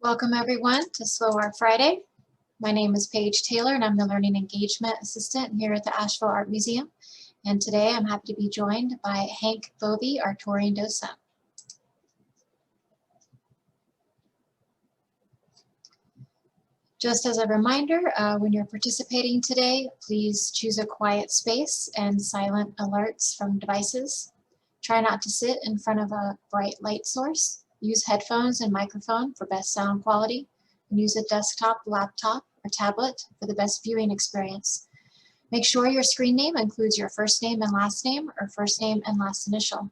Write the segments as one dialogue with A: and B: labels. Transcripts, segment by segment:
A: Welcome everyone to Slow Art Friday. My name is Paige Taylor and I'm the Learning Engagement Assistant here at the Asheville Art Museum. And today I'm happy to be joined by Hank Bovee, our touring docent. Just as a reminder, when you're participating today, please choose a quiet space and silent alerts from devices. Try not to sit in front of a bright light source. Use headphones and microphone for best sound quality, and use a desktop, laptop, or tablet for the best viewing experience. Make sure your screen name includes your first name and last name, or first name and last initial.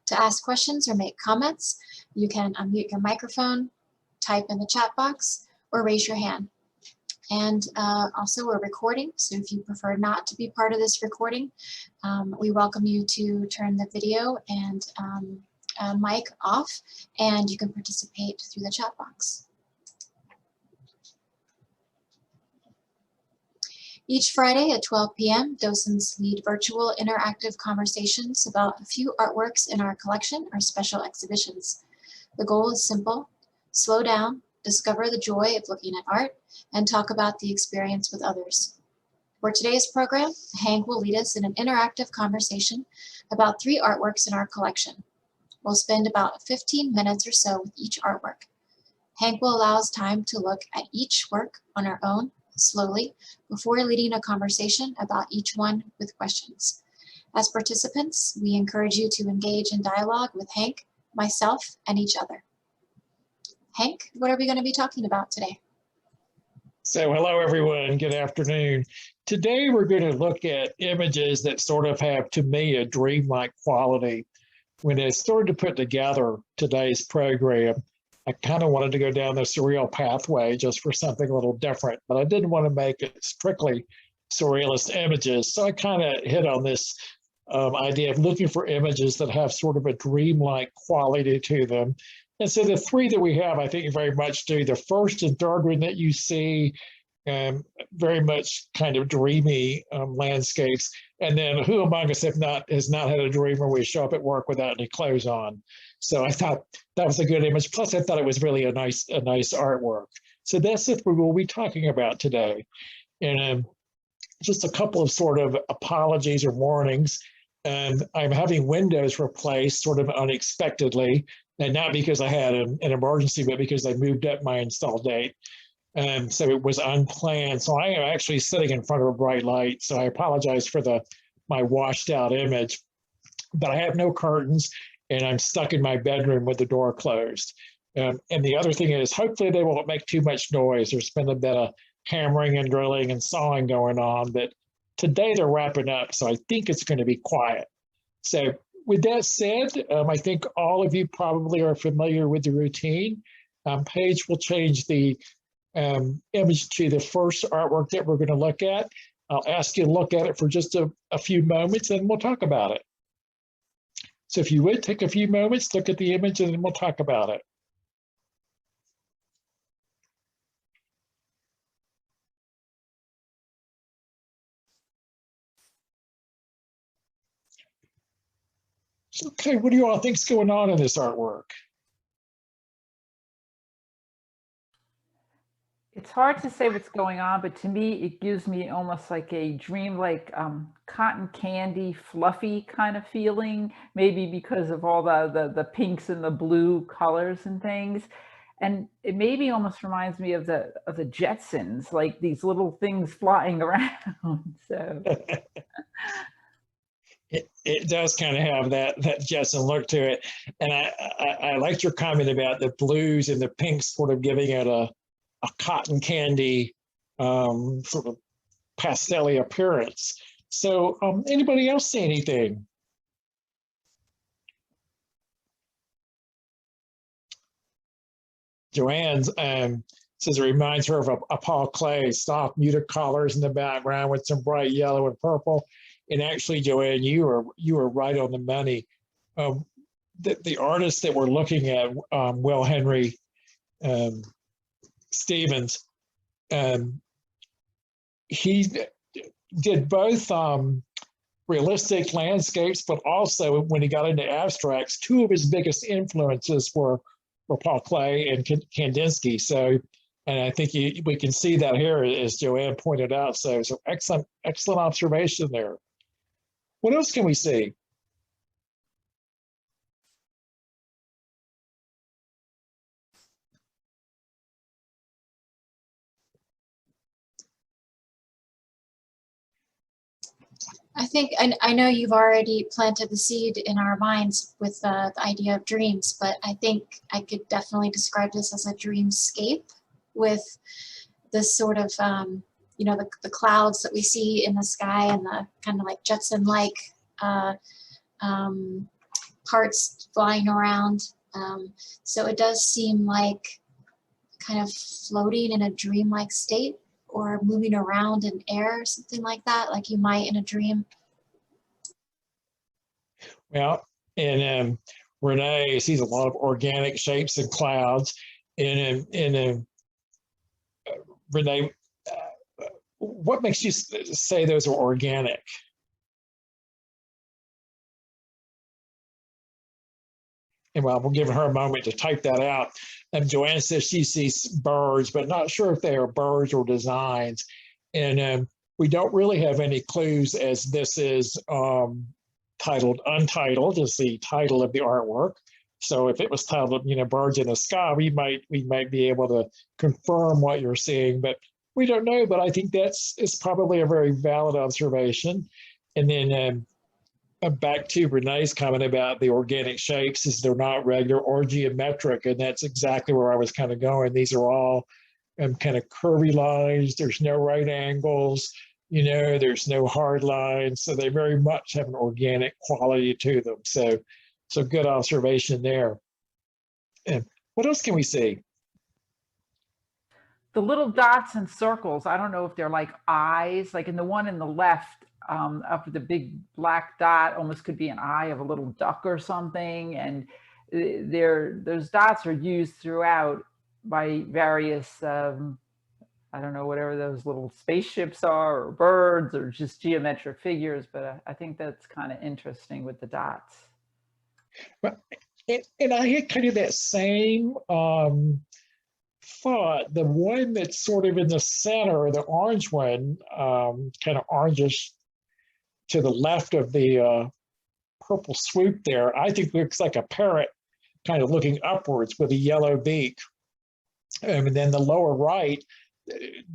A: To ask questions or make comments, you can unmute your microphone, type in the chat box, or raise your hand. And also we're recording, so if you prefer not to be part of this recording, we welcome you to turn the video and mic off, and you can participate through the chat box. Each Friday at 12 p.m., docents lead virtual interactive conversations about a few artworks in our collection or special exhibitions. The goal is simple: slow down, discover the joy of looking at art, and talk about the experience with others. For today's program, Hank will lead us in an interactive conversation about 3 artworks in our collection. We'll spend about 15 minutes or so with each artwork. Hank will allow us time to look at each work on our own, slowly, before leading a conversation about each one with questions. As participants, we encourage you to engage in dialogue with Hank, myself, and each other. Hank, what are we going to be talking about today?
B: So hello, everyone. Good afternoon. Today, we're going to look at images that sort of have, to me, a dreamlike quality. When I started to put together today's program, I kind of wanted to go down the surreal pathway just for something a little different, but I didn't want to make it strictly surrealist images. So I kind of hit on this idea of looking for images that have sort of a dreamlike quality to them. And so the 3 that we have, I think very much do. The first and third one that you see, very much kind of dreamy landscapes. And then who among us has not had a dream where we show up at work without any clothes on? So I thought that was a good image. Plus, I thought it was really a nice artwork. So that's what we will be talking about today. And just a couple of sort of apologies or warnings. I'm having windows replaced sort of unexpectedly, and not because I had an emergency, but because I moved up my install date. So it was unplanned. So I am actually sitting in front of a bright light. So I apologize for my washed out image, but I have no curtains and I'm stuck in my bedroom with the door closed. And the other thing is, hopefully they won't make too much noise. There's been a bit of hammering and drilling and sawing going on, but today they're wrapping up. So I think it's going to be quiet. So with that said, I think all of you probably are familiar with the routine. Paige will change the image to the first artwork that we're going to look at. I'll ask you to look at it for just a few moments and we'll talk about it. So if you would take a few moments, look at the image and then we'll talk about it. Okay, what do you all think's going on in this artwork?
C: It's hard to say what's going on, but to me, it gives me almost like a dream-like cotton candy, fluffy kind of feeling, maybe because of all the pinks and the blue colors and things. And it maybe almost reminds me of the Jetsons, like these little things flying around. So
B: it does kind of have that Jetson look to it. And I liked your comment about the blues and the pinks sort of giving it a cotton candy sort of pastel-y appearance. So anybody else see anything? Joanne's says it reminds her of a Paul Klee, soft muted colors in the background with some bright yellow and purple. And actually, Joanne, you were right on the money. The artist that we're looking at, Will Henry Stevens, he did both realistic landscapes, but also when he got into abstracts, 2 of his biggest influences were were Paul Klee and Kandinsky. So, and I think we can see that here, as Joanne pointed out. So excellent, excellent observation there. What else can we see?
A: I think, I know you've already planted the seed in our minds with the idea of dreams, but I think I could definitely describe this as a dreamscape with this sort of, you know, the clouds that we see in the sky and the kind of like Jetson-like parts flying around. So it does seem like kind of floating in a dreamlike state, or moving around in air, something like that, like you might in a dream.
B: Well, and Renee sees a lot of organic shapes and clouds. And Renee, what makes you say those are organic? And well, we'll give her a moment to type that out. And Joanne says she sees birds, but not sure if they are birds or designs. And we don't really have any clues, as this is titled Untitled, is the title of the artwork. So if it was titled, you know, Birds in the Sky, we might be able to confirm what you're seeing, but we don't know. But I think it's probably a very valid observation. And then back to Renee's comment about the organic shapes, is they're not regular or geometric, and that's exactly where I was kind of going. These are all kind of curvy lines. There's no right angles, you know, there's no hard lines, so they very much have an organic quality to them. So good observation there. And what else can we see?
C: The little dots and circles, I don't know if they're like eyes, like in the one in the left, up with the big black dot, almost could be an eye of a little duck or something. And those dots are used throughout by various, I don't know, whatever those little spaceships are, or birds, or just geometric figures. But I think that's kind of interesting with the dots.
B: And I had kind of that same thought. The one that's sort of in the center, the orange one, kind of orangish to the left of the purple swoop there, I think looks like a parrot kind of looking upwards with a yellow beak. And then the lower right,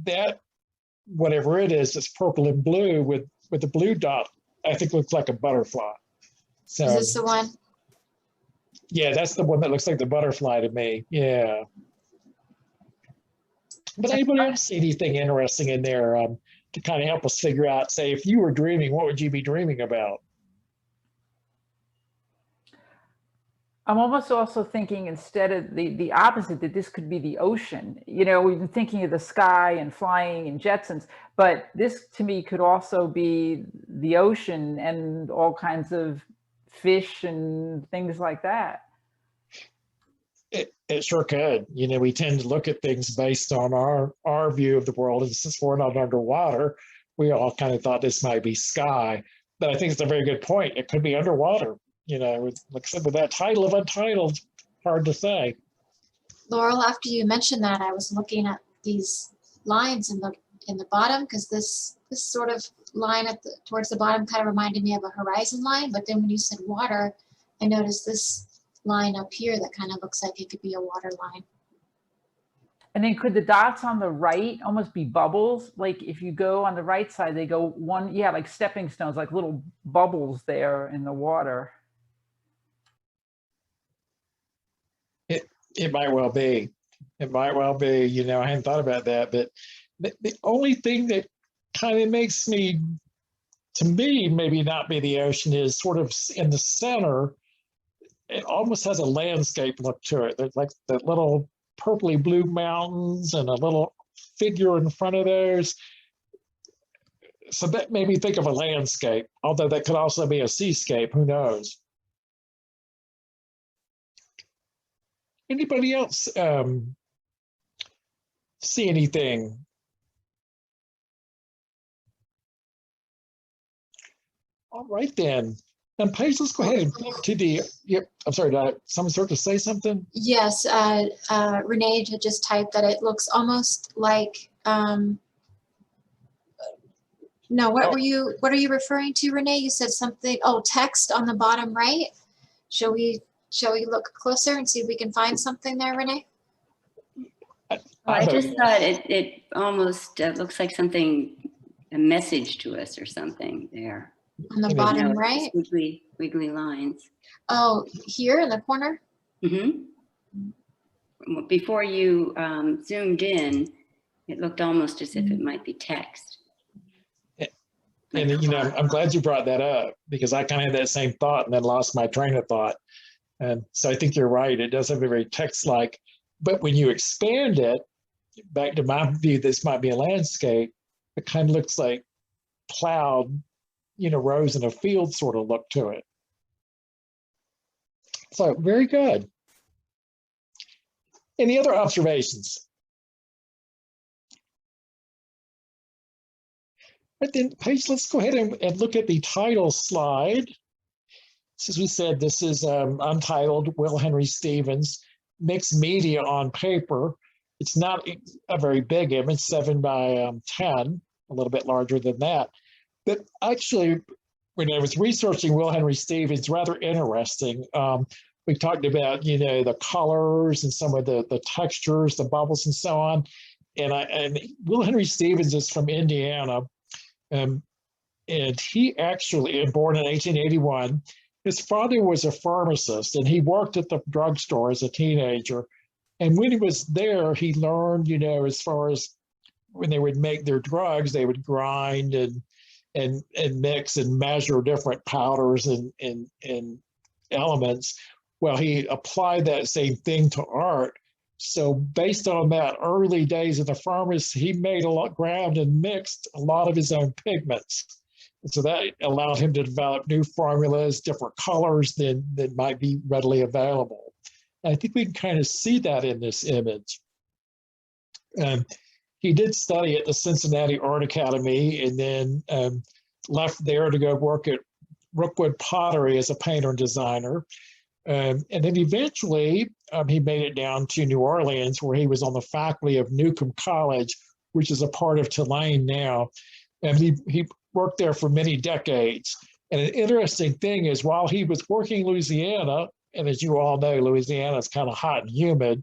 B: that whatever it is, it's purple and blue with the blue dot, I think looks like a butterfly. So
A: is this the one?
B: Yeah, that's the one that looks like the butterfly to me. Yeah. But anybody else see anything interesting in there to kind of help us figure out, say, if you were dreaming, what would you be dreaming about?
C: I'm almost also thinking, instead of the opposite, that this could be the ocean. You know, we've been thinking of the sky and flying and Jetsons, but this to me could also be the ocean and all kinds of fish and things like that.
B: It sure could. You know, we tend to look at things based on our view of the world, and since we're not underwater, we all kind of thought this might be sky. But I think it's a very good point. It could be underwater. You know, like I said, with that title of Untitled, hard to say.
A: Laurel, after you mentioned that, I was looking at these lines in the bottom, because this sort of line towards the bottom kind of reminded me of a horizon line. But then when you said water, I noticed this line up here that kind of looks like it could be a water line.
C: And then could the dots on the right almost be bubbles? Like if you go on the right side, they go one, yeah, like stepping stones, like little bubbles there in the water.
B: It might well be. It might well be. You know, I hadn't thought about that. But the only thing that kind of makes me, to me, maybe not be the ocean is sort of in the center. It almost has a landscape look to it. There's like the little purpley blue mountains and a little figure in front of those. So that made me think of a landscape, although that could also be a seascape. Who knows? Anybody else see anything? All right, then. Paige, let's go ahead and look to the, yep, I'm sorry, did someone start to say something?
A: Yes, Renee had just typed that it looks almost like, no, what are you referring to, Renee? You said something, oh, text on the bottom right. Shall we look closer and see if we can find something there, Renee?
D: I just thought it almost looks like something, a message to us or something there.
A: On the bottom right?
D: Wiggly lines.
A: Oh, here in the corner?
D: Mm-hmm. Before you zoomed in, it looked almost as if it might be text.
B: And you know, I'm glad you brought that up because I kind of had that same thought and then lost my train of thought. And so I think you're right. It does have a very text-like, but when you expand it, back to my view, this might be a landscape. It kind of looks like plowed, you know, rows in a field sort of look to it. So very good. Any other observations? But then, Paige, let's go ahead and look at the title slide. As we said, this is untitled Will Henry Stevens, mixed media on paper. It's not a very big image, 7 by 10, a little bit larger than that. But actually, when I was researching Will Henry Stevens, rather interesting. We talked about, you know, the colors and some of the textures, the bubbles and so on. And Will Henry Stevens is from Indiana. And he actually, born in 1881, his father was a pharmacist and he worked at the drugstore as a teenager. And when he was there, he learned, you know, as far as when they would make their drugs, they would grind and mix and measure different powders and elements. Well, he applied that same thing to art. So based on that early days in the pharmacy, he made a lot, ground and mixed a lot of his own pigments. And so that allowed him to develop new formulas, different colors that might be readily available. And I think we can kind of see that in this image. He did study at the Cincinnati Art Academy and then left there to go work at Rookwood Pottery as a painter and designer. And then eventually he made it down to New Orleans, where he was on the faculty of Newcomb College, which is a part of Tulane now. And he worked there for many decades. And an interesting thing is, while he was working in Louisiana, and as you all know, Louisiana is kind of hot and humid,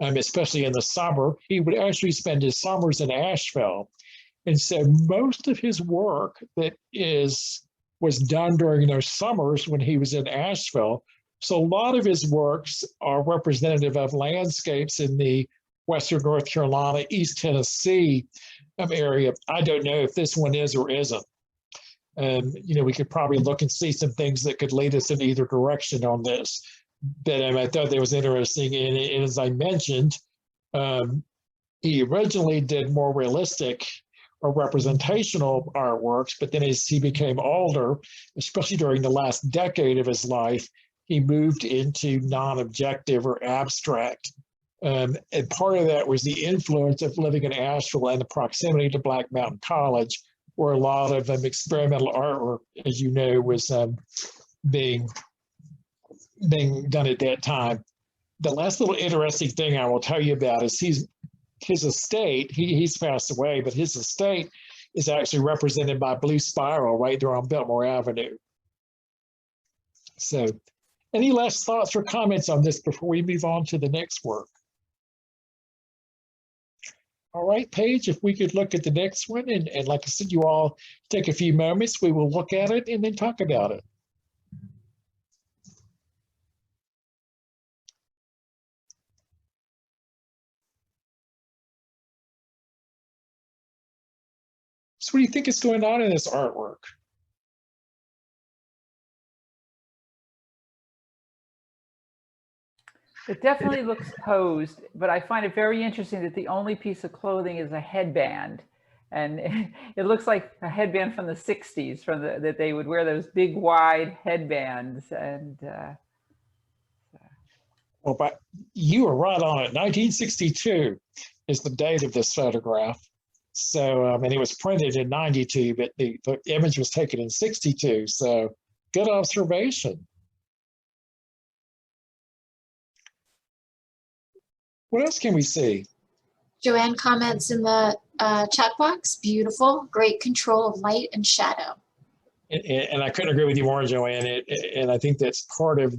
B: especially in the summer, he would actually spend his summers in Asheville. And so most of his work that was done during those summers when he was in Asheville. So a lot of his works are representative of landscapes in the Western North Carolina, East Tennessee area. I don't know if this one is or isn't. You know, we could probably look and see some things that could lead us in either direction on this. But I thought that was interesting. And as I mentioned, he originally did more realistic or representational artworks, but then as he became older, especially during the last decade of his life, he moved into non-objective or abstract. And part of that was the influence of living in Asheville and the proximity to Black Mountain College, where a lot of experimental artwork, as you know, was being done at that time. The last little interesting thing I will tell you about is his estate, he's passed away, but his estate is actually represented by Blue Spiral right there on Biltmore Avenue. So, any last thoughts or comments on this before we move on to the next work? All right, Paige, if we could look at the next one, and like I said, you all take a few moments, we will look at it and then talk about it. So what do you think is going on in this artwork?
C: It definitely looks posed, but I find it very interesting that the only piece of clothing is a headband. And it looks like a headband from the 60s, that they would wear those big, wide headbands. And
B: well, but you were right on it. 1962 is the date of this photograph. So, and it was printed in 92, but the image was taken in 62. So Good observation. What else can we see?
A: Joanne comments in the chat box, beautiful, great control of light and shadow.
B: And I couldn't agree with you more, Joanne. And I think that's part of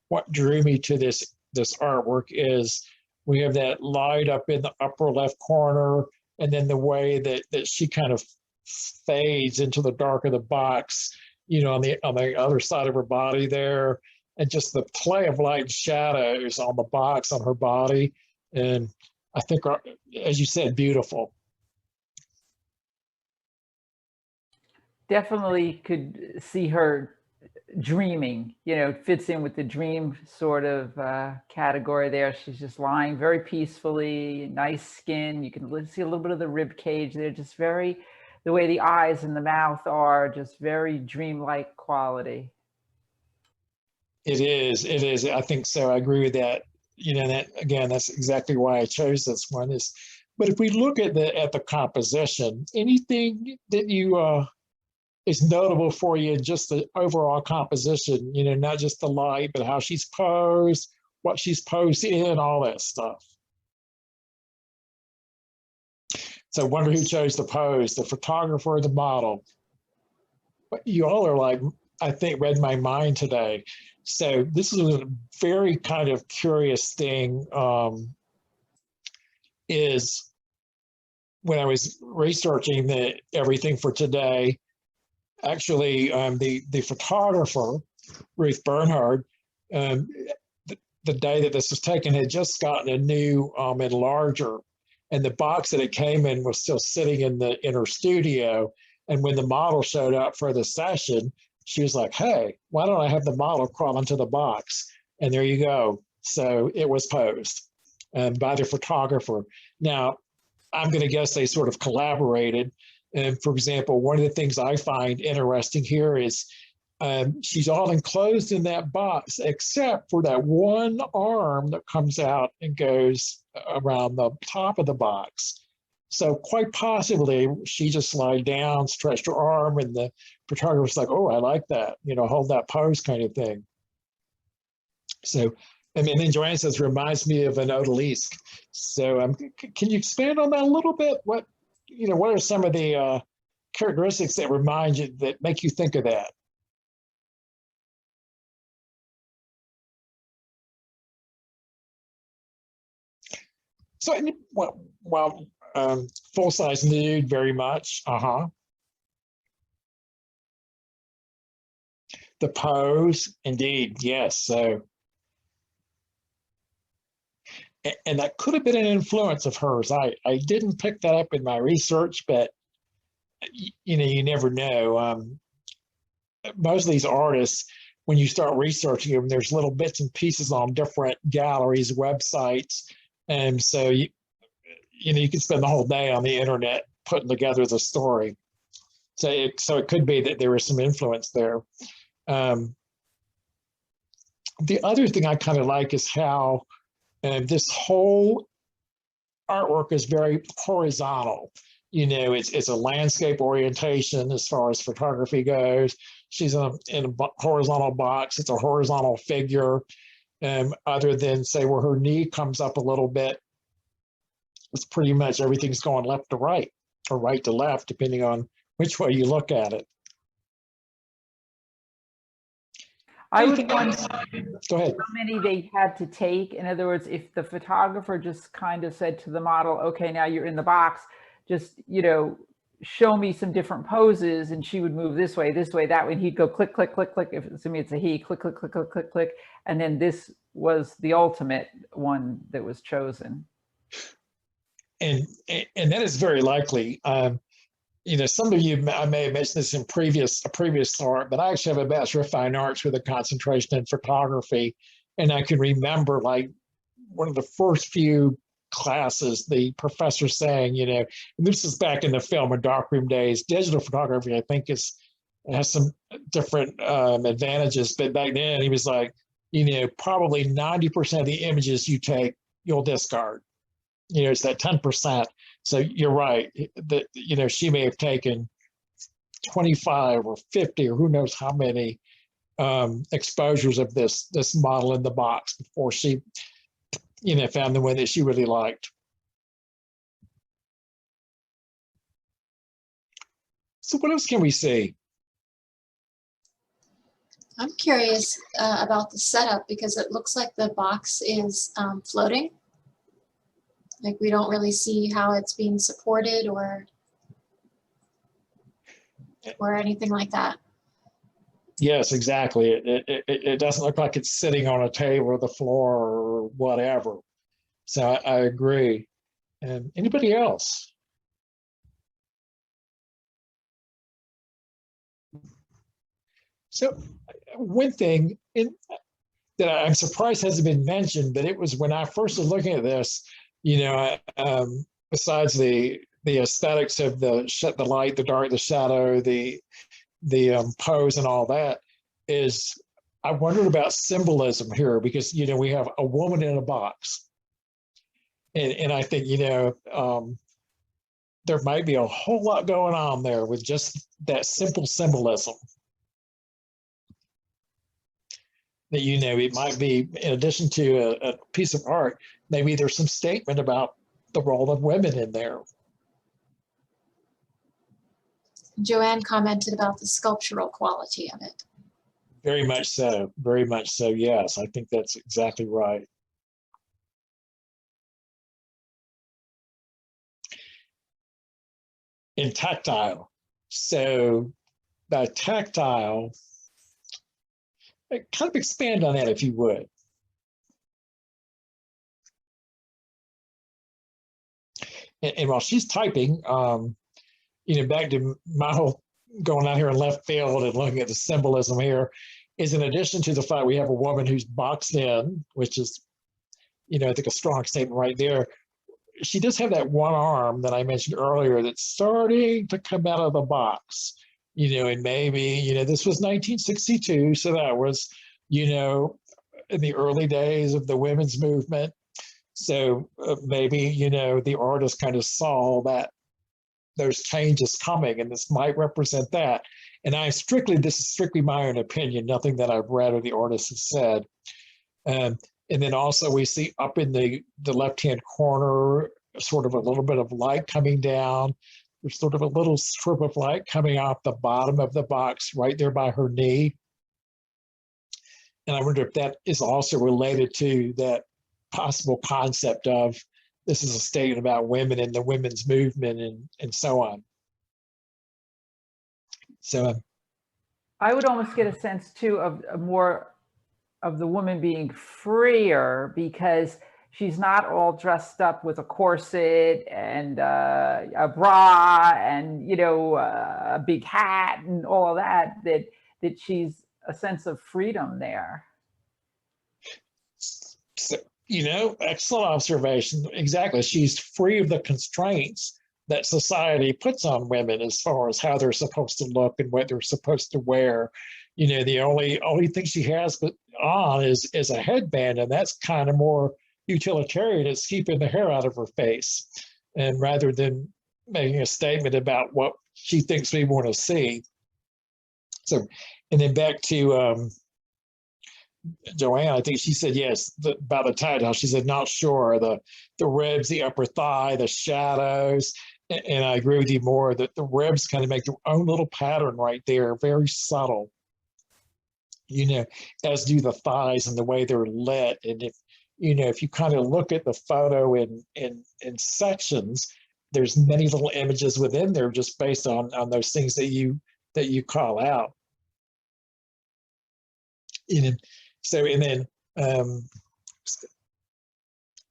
B: what drew me to this artwork is we have that light up in the upper left corner, and then the way that she kind of fades into the dark of the box, you know, on the other side of her body there, and just the play of light and shadows on the box on her body. And I think, as you said, beautiful.
C: Definitely could see her dreaming, you know, fits in with the dream sort of category there. She's just lying very peacefully, nice skin. You can see a little bit of the rib cage there, just very, the way the eyes and the mouth are, just very dreamlike quality.
B: It is. I think so. I agree with that. You know, that again, that's exactly why I chose this one. But if we look at the composition, anything that you is notable for you in just the overall composition, you know, not just the light, but how she's posed, what she's posed in, all that stuff. So I wonder who chose the pose, the photographer or the model. But you all are like, I think, read my mind today. So this is a very kind of curious thing, is when I was researching everything for today, actually, the photographer, Ruth Bernhard, the day that this was taken, had just gotten a new enlarger, and the box that it came in was still sitting in her studio. And when the model showed up for the session, she was like, "Hey, why don't I have the model crawl into the box?" And there you go. So it was posed by the photographer. Now, I'm going to guess they sort of collaborated. And for example, one of the things I find interesting here is she's all enclosed in that box, except for that one arm that comes out and goes around the top of the box. So quite possibly she just lied down, stretched her arm, and the photographer's like, "Oh, I like that, you know, hold that pose," kind of thing. So, I mean, then Joanne says, reminds me of an odalisque. So can you expand on that a little bit? What are some of the characteristics that remind you, that make you think of that? So, well, full-size nude, very much. The pose, indeed, yes. So, and that could have been an influence of hers. I didn't pick that up in my research, but you know, you never know. Most of these artists, when you start researching them, there's little bits and pieces on different galleries, websites, and so you know, you can spend the whole day on the internet putting together the story. So it could be that there was some influence there. The other thing I kind of like is how this whole artwork is very horizontal. You know, it's a landscape orientation as far as photography goes. She's in a horizontal box. It's a horizontal figure, other than, say, where her knee comes up a little bit. It's pretty much everything's going left to right or right to left, depending on which way you look at it.
C: I would wonder
B: Go ahead.
C: how many they had to take. In other words, if the photographer just kind of said to the model, "Okay, now you're in the box, just, you know, show me some different poses," and she would move this way, that way, and he'd go click, click, click, click. If it's me, it's a he, click, click, click, click, click, click. And then this was the ultimate one that was chosen.
B: And that is very likely. You know, some of you, I may have mentioned this in a previous talk, but I actually have a Bachelor of Fine Arts with a concentration in photography. And I can remember, like, one of the first few classes, the professor saying, you know, and this is back in the film and darkroom days, digital photography, I think, has some different advantages. But back then, he was like, you know, probably 90% of the images you take, you'll discard. You know, it's that 10%. So you're right that, you know, she may have taken 25 or 50 or who knows how many, exposures of this model in the box before she, found the one that she really liked. So what else can we see?
A: I'm curious about the setup because it looks like the box is floating. Like we don't really see how it's being supported or anything like that.
B: Yes, exactly. It doesn't look like it's sitting on a table or the floor or whatever. So I agree. And anybody else? So one thing that I'm surprised hasn't been mentioned, but it was when I first was looking at this, besides the aesthetics of the light, the dark, the shadow, the pose and all that, is I wondered about symbolism here because, we have a woman in a box. And I think, there might be a whole lot going on there with just that simple symbolism. That, it might be, in addition to a piece of art, maybe there's some statement about the role of women in there.
A: Joanne commented about the sculptural quality of it.
B: Very much so. Very much so. Yes, I think that's exactly right. And tactile. So by tactile, kind of expand on that if you would. And while she's typing, back to my whole going out here in left field and looking at the symbolism here, is in addition to the fact we have a woman who's boxed in, which is, I think a strong statement right there. She does have that one arm that I mentioned earlier that's starting to come out of the box, and maybe, this was 1962. So that was, in the early days of the women's movement. So maybe, the artist kind of saw that those changes coming, and this might represent that. And this is strictly my own opinion, nothing that I've read or the artist has said. And then also we see up in the left-hand corner, sort of a little bit of light coming down. There's sort of a little strip of light coming off the bottom of the box right there by her knee. And I wonder if that is also related to that possible concept of this is a statement about women and the women's movement and so on. So
C: I would almost get a sense too of more of the woman being freer because she's not all dressed up with a corset and a bra and a big hat and all of that. That she's a sense of freedom there.
B: So, excellent observation. Exactly. She's free of the constraints that society puts on women as far as how they're supposed to look and what they're supposed to wear. The only thing she has on is a headband, and that's kind of more utilitarian. It's keeping the hair out of her face, and rather than making a statement about what she thinks we want to see. So, and then back to Joanne, I think she said yes about the title. She said not sure, the ribs, the upper thigh, the shadows, and I agree with you more that the ribs kind of make their own little pattern right there, very subtle. As do the thighs and the way they're lit. And if you kind of look at the photo in sections, there's many little images within there just based on those things that you call out. So, and then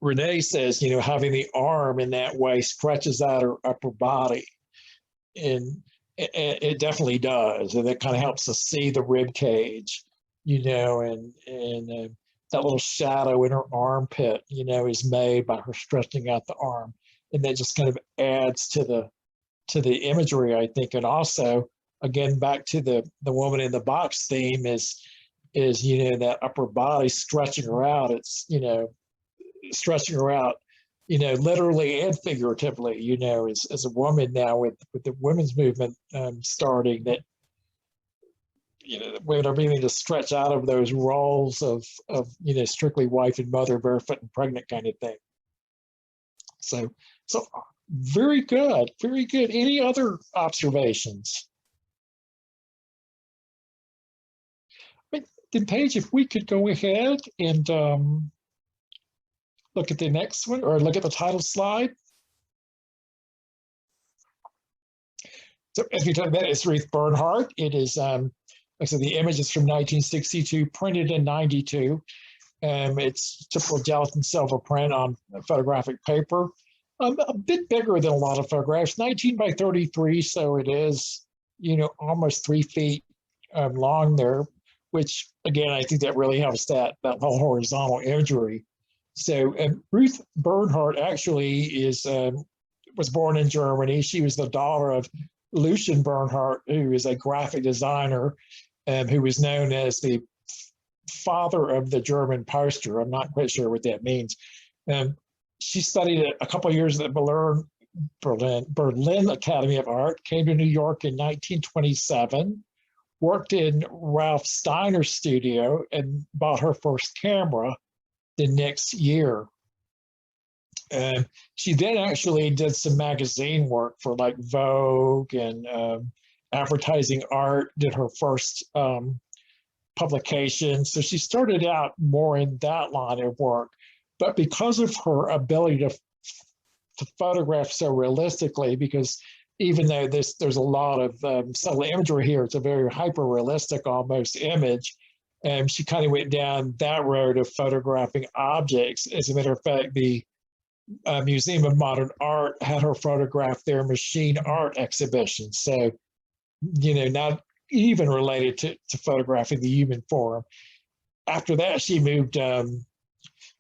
B: Renee says, having the arm in that way stretches out her upper body. And it definitely does. And it kind of helps us see the rib cage, and that little shadow in her armpit, is made by her stretching out the arm. And that just kind of adds to the imagery, I think. And also, again, back to the woman in the box theme is that upper body stretching her out. It's stretching her out literally and figuratively as a woman now with the women's movement starting, that women are beginning to stretch out of those roles of strictly wife and mother, barefoot and pregnant kind of thing. So very good, very good. Any other observations? Then Paige, if we could go ahead and look at the next one, or look at the title slide. So as we talked about, it's Ruth Bernhardt. It is, like I said, the image is from 1962, printed in 92. It's typical gelatin silver print on photographic paper. A bit bigger than a lot of photographs, 19 by 33, so it is, almost 3 feet long there, which again, I think that really helps that whole horizontal imagery. So Ruth Bernhardt actually was born in Germany. She was the daughter of Lucien Bernhardt, who is a graphic designer, who was known as the father of the German poster. I'm not quite sure what that means. She studied a couple of years at the Berlin Academy of Art, came to New York in 1927, worked in Ralph Steiner's studio, and bought her first camera the next year. She then actually did some magazine work for like Vogue and advertising art, did her first publication. So she started out more in that line of work. But because of her ability to photograph so realistically, because even though there's a lot of subtle imagery here, it's a very hyper-realistic almost image, she kind of went down that road of photographing objects. As a matter of fact, the Museum of Modern Art had her photograph their machine art exhibition. So, not even related to photographing the human form. After that, she moved,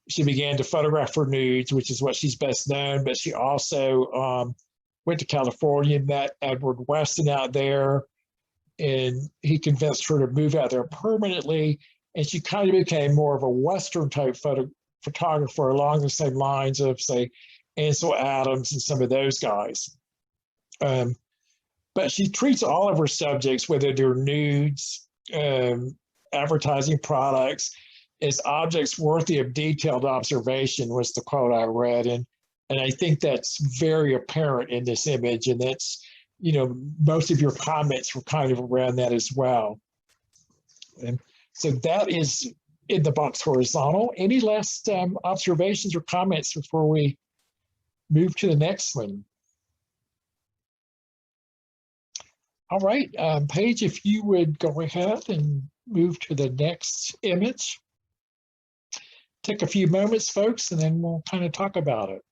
B: she began to photograph her nudes, which is what she's best known, but she also went to California, met Edward Weston out there, and he convinced her to move out there permanently. And she kind of became more of a Western type photographer along the same lines of, say, Ansel Adams and some of those guys. But she treats all of her subjects, whether they're nudes, advertising products, as objects worthy of detailed observation, was the quote I read. And I think that's very apparent in this image. And that's, most of your comments were kind of around that as well. And so that is in the box horizontal. Any last observations or comments before we move to the next one? All right, Paige, if you would go ahead and move to the next image. Take a few moments, folks, and then we'll kind of talk about it.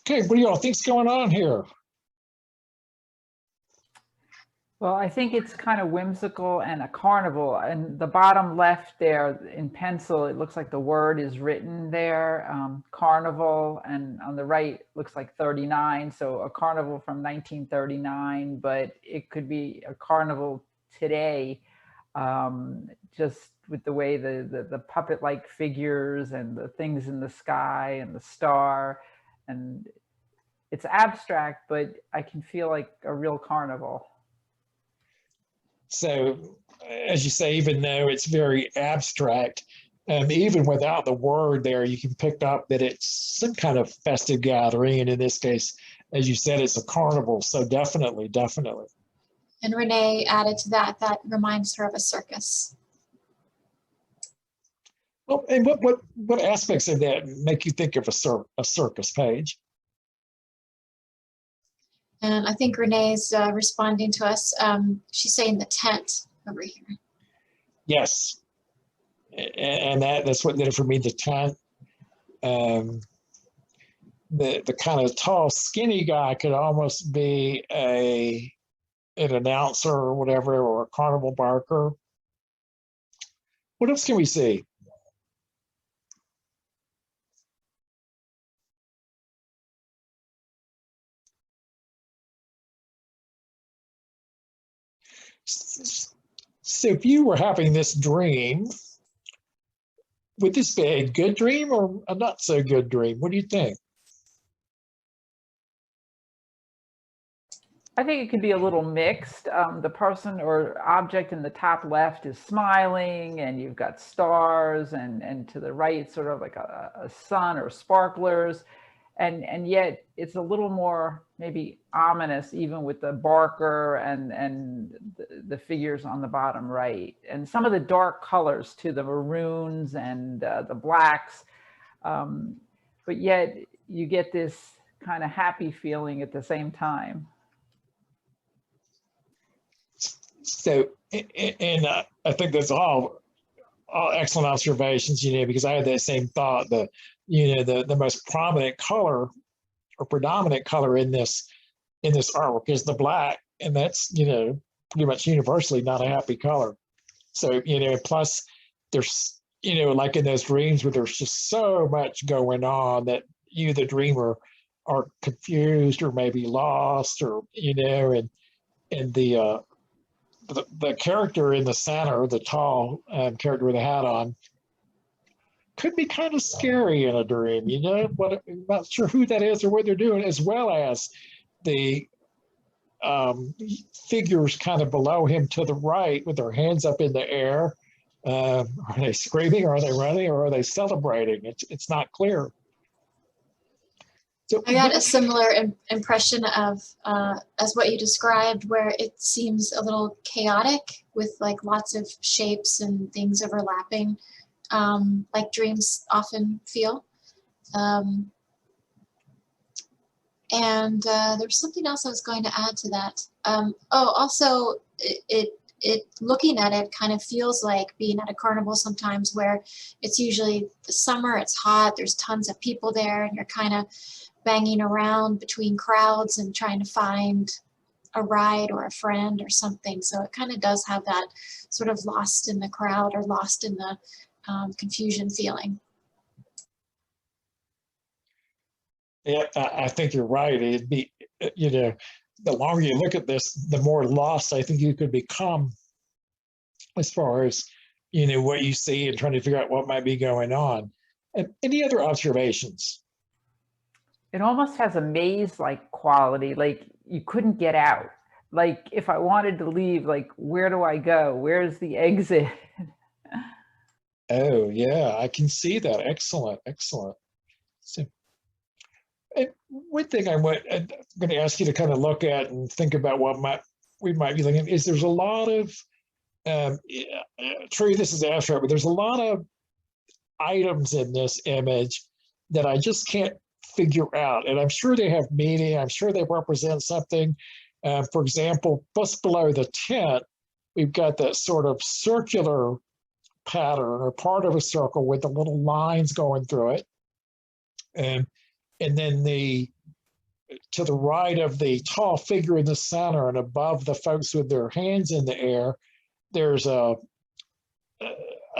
B: Okay, what do y'all think's going on here?
C: Well, I think it's kind of whimsical and a carnival. And the bottom left there in pencil, it looks like the word is written there, carnival. And on the right, looks like 39. So a carnival from 1939, but it could be a carnival today, just with the way the puppet-like figures and the things in the sky and the star. And it's abstract, but I can feel like a real carnival.
B: So, as you say, even though it's very abstract, even without the word there, you can pick up that it's some kind of festive gathering. And in this case, as you said, it's a carnival. So definitely, definitely.
A: And Renee added to that, that reminds her of a circus.
B: Well, and what aspects of that make you think of a circus, Paige?
A: And I think Renee's responding to us. She's saying the tent over here.
B: Yes. And that's what did it for me, the tent. The kind of tall, skinny guy could almost be an announcer or whatever, or a carnival barker. What else can we see? So if you were having this dream, would this be a good dream or a not so good dream? What do you think?
C: I think it could be a little mixed. The person or object in the top left is smiling, and you've got stars, and to the right, it's sort of like a sun or sparklers. And yet it's a little more maybe ominous, even with the barker and the figures on the bottom right. And some of the dark colors too, the maroons and the blacks. But yet you get this kind of happy feeling at the same time.
B: So, and I think that's all excellent observations, because I had that same thought. The most prominent color or predominant color in this artwork is the black, and that's pretty much universally not a happy color. So plus there's like in those dreams where there's just so much going on that you, the dreamer, are confused or maybe lost, or and the character in the center, the tall character with a hat on, could be kind of scary in a dream. What, I'm not sure who that is or what they're doing, as well as the figures kind of below him to the right with their hands up in the air. Are they screaming? Are they running? Or are they celebrating? It's not clear. So
A: I got a similar impression of as what you described, where it seems a little chaotic with like lots of shapes and things overlapping, like dreams often feel. And there's something else I was going to add to that. Also, it looking at it kind of feels like being at a carnival sometimes, where it's usually the summer, it's hot, there's tons of people there, and you're kind of banging around between crowds and trying to find a ride or a friend or something. So it kind of does have that sort of lost in the crowd or lost in the confusion feeling.
B: Yeah, I think you're right. It'd be, the longer you look at this, the more lost I think you could become as far as, what you see and trying to figure out what might be going on. And any other observations?
C: It almost has a maze-like quality, like you couldn't get out. Like if I wanted to leave, like where do I go? Where's the exit?
B: Oh, yeah, I can see that. Excellent, excellent. So, and one thing I'm going to ask you to kind of look at and think about what we might be looking at is there's a lot of, true, this is abstract, but there's a lot of items in this image that I just can't figure out. And I'm sure they have meaning. I'm sure they represent something. For example, just below the tent, we've got that sort of circular pattern or part of a circle with the little lines going through it. And then to the right of the tall figure in the center and above the folks with their hands in the air, there's a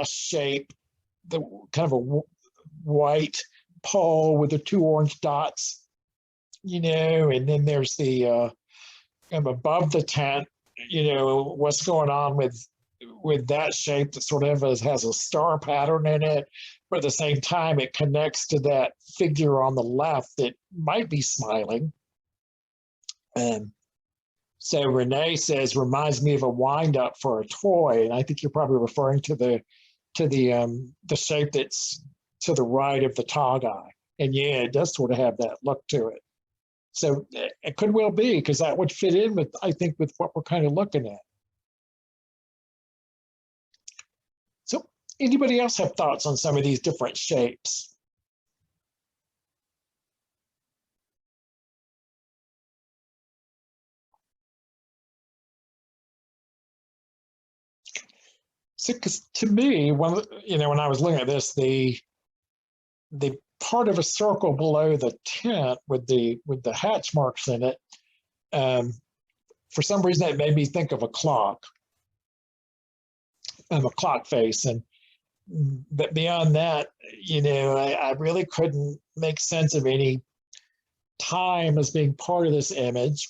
B: shape, the kind of a white pole with the two orange dots, and then there's the above the tent, what's going on with that shape that sort of has a star pattern in it, but at the same time it connects to that figure on the left that might be smiling. So Renee says, reminds me of a wind-up for a toy, and I think you're probably referring to the shape that's to the right of the tall guy. And yeah, it does sort of have that look to it. So it could well be, because that would fit in with, I think, with what we're kind of looking at. So anybody else have thoughts on some of these different shapes? So, because to me, when I was looking at this, the part of a circle below the tent with the hatch marks in it, for some reason it made me think of a clock, a clock face. But beyond that, I really couldn't make sense of any time as being part of this image.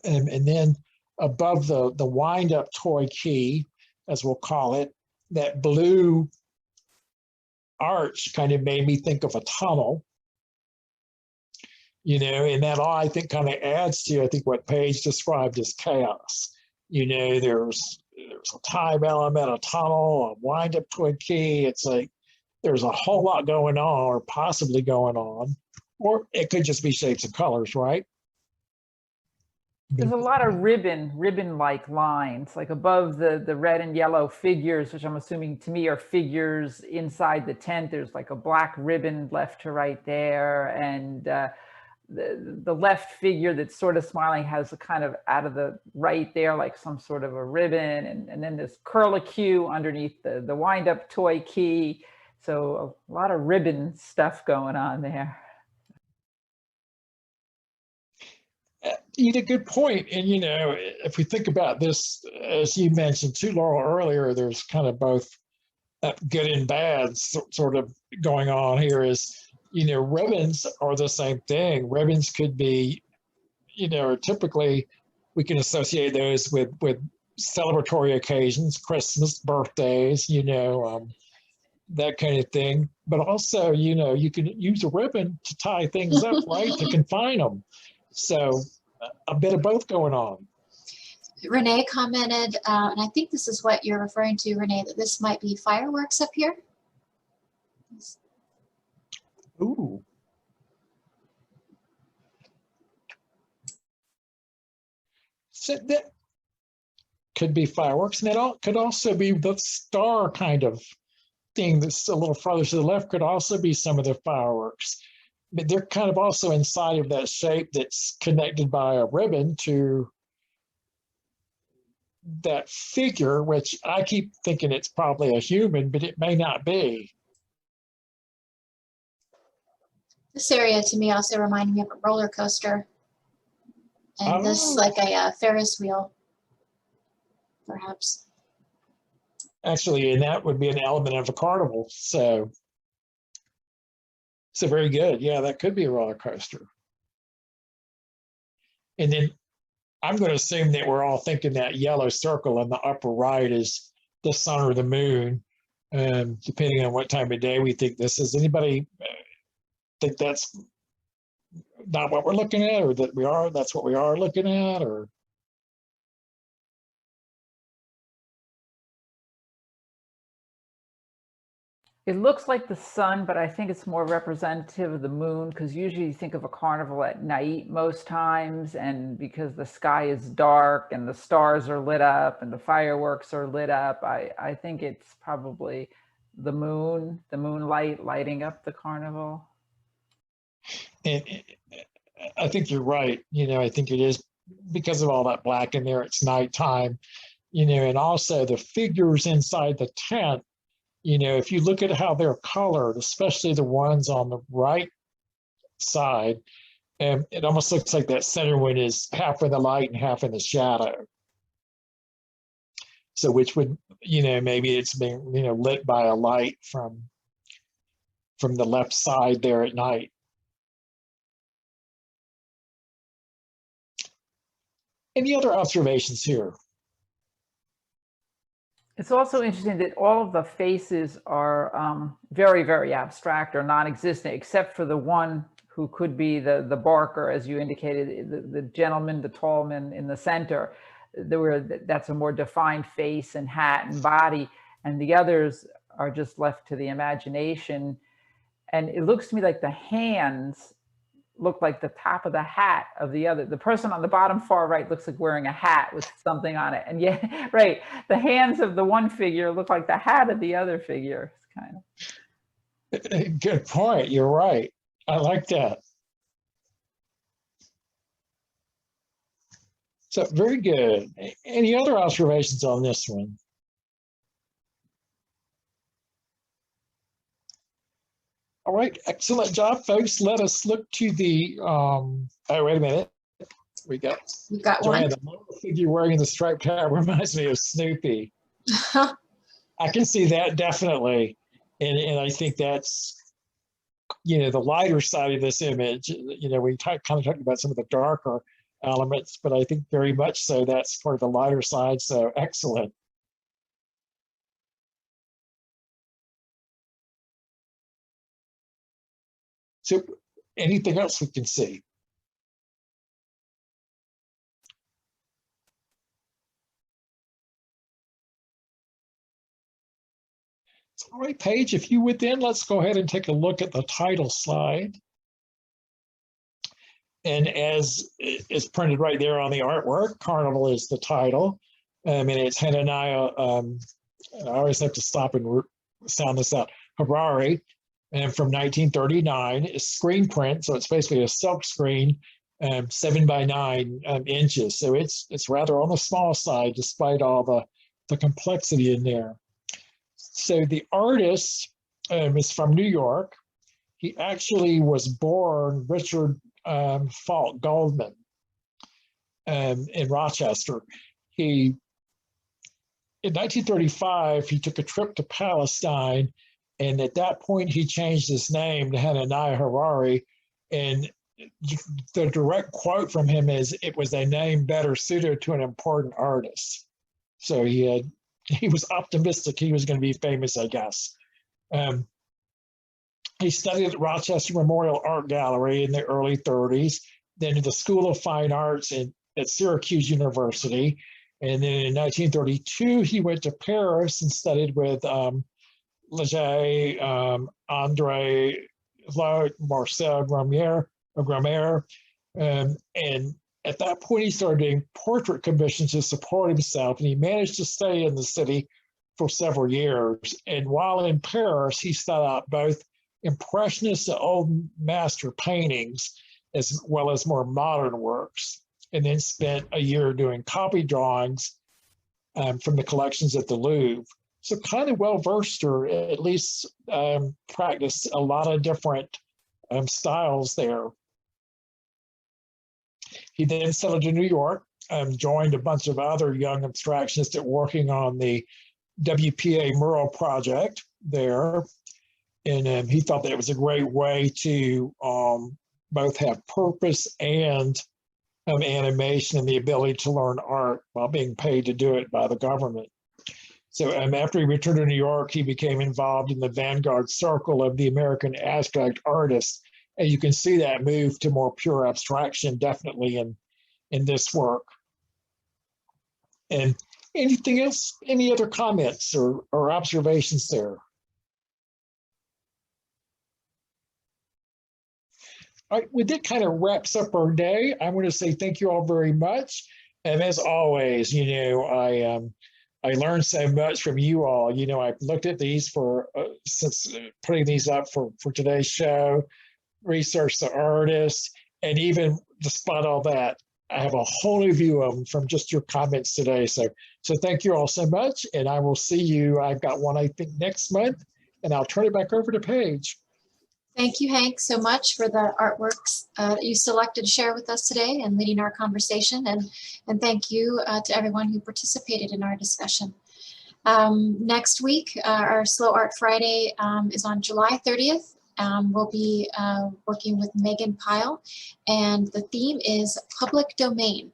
B: And then above the wind-up toy key, as we'll call it, that blue arch kind of made me think of a tunnel, you know, and that all I think kind of adds to, I think, what Paige described as chaos. You know, there's a time element, a tunnel, a wind-up to a key. It's like there's a whole lot going on, or possibly going on, or it could just be shapes and colors, right?
C: There's a lot of ribbon-like lines, like above the red and yellow figures, which I'm assuming to me are figures inside the tent. There's like a black ribbon left to right there, and the left figure that's sort of smiling has a kind of out of the right there, like some sort of a ribbon, and then there's curlicue underneath the wind-up toy key. So a lot of ribbon stuff going on there.
B: You had a good point. And, you know, if we think about this, as you mentioned too, Laurel, earlier, there's kind of both good and bad sort of going on here. Is, you know, ribbons are the same thing. Ribbons could be, you know, typically we can associate those with celebratory occasions, Christmas, birthdays, you know, that kind of thing. But also, you know, you can use a ribbon to tie things up, right, to confine them. So a bit of both going on.
A: Renee commented, and I think this is what you're referring to, Renee, that this might be fireworks up here.
B: Ooh. So that could be fireworks, and that could also be the star kind of thing that's a little farther to the left, could also be some of the fireworks. But they're kind of also inside of that shape that's connected by a ribbon to that figure, which I keep thinking it's probably a human, but it may not be.
A: This area to me also reminded me of a roller coaster. And this like a Ferris wheel, perhaps.
B: Actually, and that would be an element of a carnival. So very good. Yeah, that could be a roller coaster. And then I'm going to assume that we're all thinking that yellow circle in the upper right is the sun or the moon, depending on what time of day we think this is. Anybody think that's not what we're looking at, or that that's what we are looking at, or?
C: It looks like the sun, but I think it's more representative of the moon, because usually you think of a carnival at night most times, and because the sky is dark and the stars are lit up and the fireworks are lit up, I think it's probably the moon, the moonlight lighting up the carnival.
B: And I think you're right. You know, I think it is because of all that black in there, it's nighttime, you know, and also the figures inside the tent. You know, if you look at how they're colored, especially the ones on the right side, it almost looks like that center one is half in the light and half in the shadow. So which would, you know, maybe it's being, you know, lit by a light from the left side there at night. Any other observations here?
C: It's also interesting that all of the faces are very, very abstract or non-existent, except for the one who could be the barker, as you indicated, the gentleman, the tall man in the center. That's a more defined face and hat and body, and the others are just left to the imagination. And it looks to me like the hands look like the top of the hat of the other. The person on the bottom far right looks like wearing a hat with something on it. And yeah, right, the hands of the one figure look like the hat of the other figure. It's kind of.
B: Good point. You're right. I like that. So very good. Any other observations on this one? All right, excellent job, folks. Let us look to the, oh, wait a minute. We got Joanne, the little figure wearing the striped hat reminds me of Snoopy. I can see that definitely. And I think that's, you know, the lighter side of this image. You know, we kind of talked about some of the darker elements, but I think very much so that's part of the lighter side. So excellent. So anything else we can see? All right, Paige, if you would then, let's go ahead and take a look at the title slide. And as is printed right there on the artwork, Carnival is the title. And it's Hananiah, I always have to stop and sound this out, Harari, and from 1939. It's screen print, so it's basically a silk screen, 7 by 9 inches. So it's rather on the small side, despite all the complexity in there. So the artist is from New York. He actually was born Richard Falk Goldman in Rochester. In 1935, he took a trip to Palestine, and at that point, he changed his name to Hananiah Harari. And the direct quote from him is, "It was a name better suited to an important artist." So he was optimistic he was going to be famous, I guess. He studied at Rochester Memorial Art Gallery in the early 30s, then at the School of Fine Arts at Syracuse University. And then in 1932, he went to Paris and studied with Leger, André Laut, Marcel Gromier. And at that point, he started doing portrait commissions to support himself, and he managed to stay in the city for several years. And while in Paris, he studied out both Impressionist and Old Master paintings, as well as more modern works, and then spent a year doing copy drawings from the collections at the Louvre. So kind of well-versed, or at least practiced a lot of different styles there. He then settled to New York, joined a bunch of other young abstractionists working on the WPA mural project there. And he thought that it was a great way to both have purpose and animation and the ability to learn art while being paid to do it by the government. So after he returned to New York, he became involved in the vanguard circle of the American abstract artists. And you can see that move to more pure abstraction definitely in this work. And anything else, any other comments or observations there? All right, well, that kind of wraps up our day. I want to say thank you all very much. And as always, I learned so much from you all. I've looked at these since putting these up for today's show, researched the artists, and even despite all that, I have a whole new view of them from just your comments today. So thank you all so much, and I will see you. I've got one, I think, next month, and I'll turn it back over to Paige.
A: Thank you, Hank, so much for the artworks that you selected to share with us today and leading our conversation. And thank you to everyone who participated in our discussion. Next week, our Slow Art Friday is on July 30th. We'll be working with Megan Pyle, and the theme is public domain.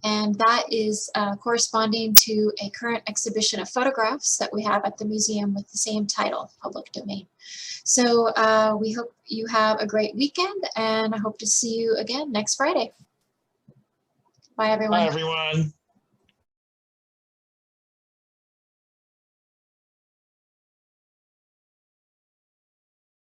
A: And that is corresponding to a current exhibition of photographs that we have at the museum with the same title, Public Domain. So we hope you have a great weekend, and I hope to see you again next Friday. Bye, everyone.
B: Bye, everyone.